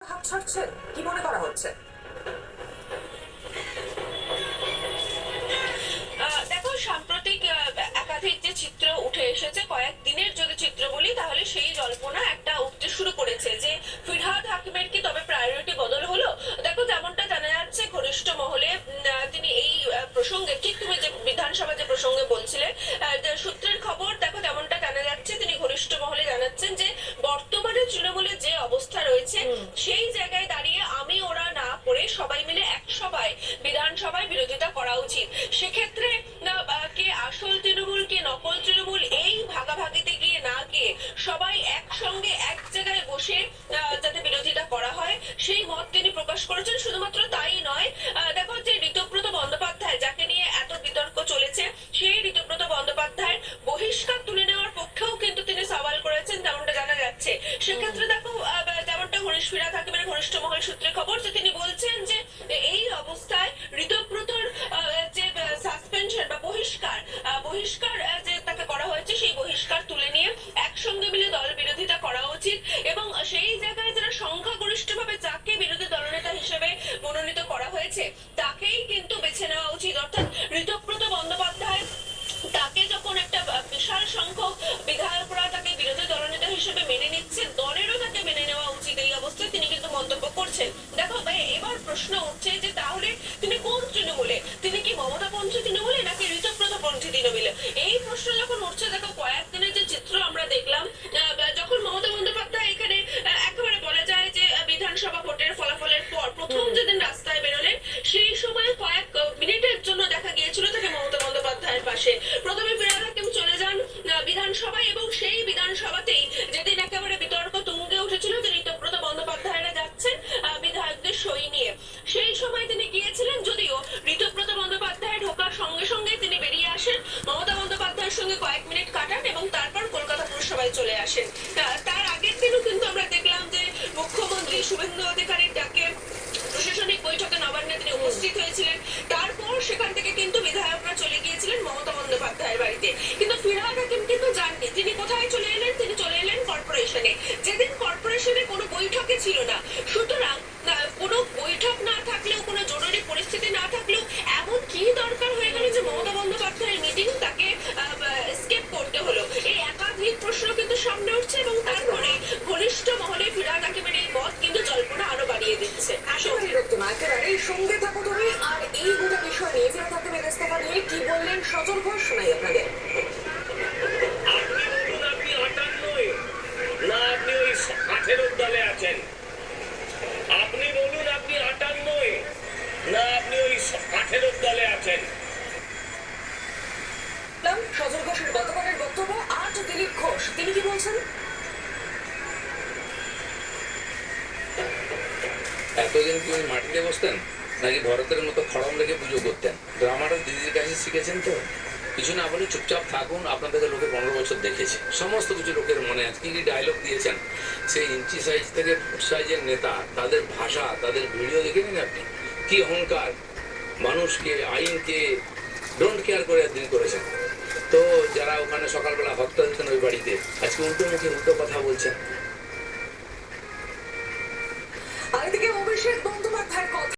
হাত ছাড়ছেন কি মনে করা হচ্ছে? দেখো, সাম্প্রতিক একাধিক যে চিত্র উঠে এসেছে, কয়েকদিনের যদি চিত্র বলি তাহলে সেই জল্পনা একটা উঠতে শুরু করেছে যে ফিরহাদ হাকিমের কি তবে প্রায়োরিটি বদল হলো। দেখো, যেমনটা জানা যাচ্ছে ঘনিষ্ঠ মহলে তিনি এই প্রসঙ্গে, ঠিক তুমি যে বিধানসভা যে প্রসঙ্গে বলছিলে, সূত্রের খবর দেখো যেমনটা জানা যাচ্ছে, তিনি ঘনিষ্ঠ মহলে জানাচ্ছেন যে বর্তমানে তৃণমূলের যে অবস্থা রয়েছে সেই জায়গায় দাঁড়িয়ে আমি ওরা না করে সবাই মিলে এক সভায় বিধানসভায় বিরোধিতা করা উচিত। সেক্ষেত্রে কে আসল তৃণমূল কে নকল তৃণমূল এই ভাগাভাগিতে গিয়ে না গিয়ে সবাই একসঙ্গে এক জায়গায় বসে যাতে বিরোধিতা করা হয় সেই মত তিনি প্রকাশ করেছেন। শুধুমাত্র তাই নয়, দেখো যে ঋতব্রত বন্দ্যোপাধ্যায় যাকে নিয়ে এত বিতর্ক চলেছে, সেই ঋতব্রত বন্দ্যোপাধ্যায়ের বহিষ্কার তুলে নেওয়ার পক্ষেও কিন্তু তিনি সওয়াল করেছেন যেমনটা জানা যাচ্ছে। সেক্ষেত্রে দেখো, যেমনটা ফিরহাদ হাকিমের ঘনিষ্ঠ মহল সূত্রে খবর যে তিনি বলছেন যে এই অবস্থায় ঋতব্রতর যে সাসপেনশন বা বহিষ্কার যে তাকে করা হয়েছে সেই বহিষ্কার তুলে নিয়ে একসঙ্গে মিলে দল বিরোধিতা করা উচিত এবং সেই জায়গায় যারা সংখ্যাগরিষ্ঠভাবে যাকে বিরোধী দলনেতা হিসেবে মনোনীত করা হয়েছে তাকেই কিন্তু বেছে নেওয়া উচিত। অর্থাৎ ঋতব্রত বন্দ্যোপাধ্যায়, তাকে যখন একটা বিশাল সংখ্যক বিধায়করা তাকে বিরোধী দলনেতা হিসেবে মেনে নিচ্ছে, দলেরও তাকে মেনে নেওয়া উচিত। এই অবস্থায় তিনি কিন্তু মন্তব্য করছেন। দেখো এবার প্রশ্ন উঠছে যে তাহলে তিনি কোন তৃণমূলে, তিনি কি মমতাপন্থী তৃণমূলে নাকি ঋতব্রতপন্থী তৃণমূলে? এই প্রশ্ন যখন উঠছে, দেখো কয়েকদিনের যে চিত্র আমরা দেখলাম, যখন মমতা বন্দ্যোপাধ্যায় এখানে একেবারে বলা যায় যে বিধানসভা ভোটের ফলাফলের পর প্রথম যেদিন রাস্তায় বেরোলেন, সেই সময় কয়েক মিনিটের জন্য দেখা গিয়েছিল তাকে মমতা বন্দ্যোপাধ্যায়ের পাশে। প্রথমে ফিরহাদ হাকিম চলে যান বিধানসভায় এবং সেই বিধানসভাতেই যেদিন একেবারে বিতর্ক তুঙ্গে উঠেছিল যে ঋতব্রত বন্দ্যোপাধ্যায়রা যাচ্ছেন বিধায়কদের সই নিয়ে, সেই সময় তিনি গিয়েছিলেন। যদিও ঋতব্রত বন্দ্যোপাধ্যায় ঢোকার সঙ্গে সঙ্গে তিনি বেরিয়ে আসেন, মমতা বন্দ্যোপাধ্যায়ের সঙ্গে কয়েক মিনিট কাটান এবং তারপর কলকাতা পুরসভায় চলে আসেন। তার আগের দিনও কিন্তু আমরা দেখলাম যে মুখ্যমন্ত্রী শুভেন্দু অধিকারীর ডাকে প্রশাসনিক বৈঠকে নবান্নে তিনি উপস্থিত হয়েছিলেন। তারপর সেখান থেকে কিন্তু বিধায়করা চলে গিয়েছিলেন মমতা বন্দ্যোপাধ্যায়ের বাড়িতে, কিন্তু ফিরহাদ হাকিম কিন্তু যাননি। তিনি কোথায় চলে এলেন? তিনি চলে এলেন কর্পোরেশনে, যেদিন কর্পোরেশনে কোনো বৈঠকে ছিল না। সুতরাং কোনো বৈঠক না থাকলেও, কোনো জরুরি পরিস্থিতি না থাকলেও এমন কি দরকার হয়ে গেল যে মমতা বন্দ্যোপাধ্যায়ের মিটিং তাকে স্কেপ করতে হলো? এই একাধিক প্রশ্ন কিন্তু সামনে উঠছে এবং তারপরে ঘনিষ্ঠ মহলে ফিরহাদ হাকিমের এই মত কিন্তু জল্পনা আরো বাড়িয়ে দিচ্ছে। একেবারে সঙ্গে থাকো তুমি। আর এই গোটা বিষয় নিয়ে ফিরহাদ হাকিমের ইস্তফা নিয়ে কি বললেন সজল ঘোষ শোনাই আপনাদের। আপনি বলুন আপনি 58 না আপনি ওই 18 দলে আছেন? আপনি বলুন আপনি 58 না আপনি ওই 18 দলে আছেন? সজল ঘোষের গতকালের বক্তব্য। আজ দিলীপ ঘোষ তিনি কি বলছেন? এতদিন কি ওই মাটিতে বসতেন নাকি ভরতের মতো খড়ম রেখে পুজো করতেন? ড্রামাটা দিদির কাছে শিখেছেন তো। কিছু না বলে চুপচাপ থাকুন। আপনাদেরকে লোকে 15 বছর দেখেছে, সমস্ত কিছু লোকের মনে আছে। কি কি ডায়লগ দিয়েছেন সেই ইঞ্চি সাইজ থেকে ফুট সাইজের নেতা, তাদের ভাষা, তাদের ভিডিও দেখে নিন আপনি। কি অহংকার, মানুষকে, আইনকে ডোন্ট কেয়ার করে একদিন করেছেন। তো যারা ওখানে সকালবেলা হত্যা দিতেন ওই বাড়িতে, আজকে উল্টো মুখে উল্টো কথা বলছেন। আর এদিকে অভিষেক বন্দ্যোপাধ্যায়ের কথা।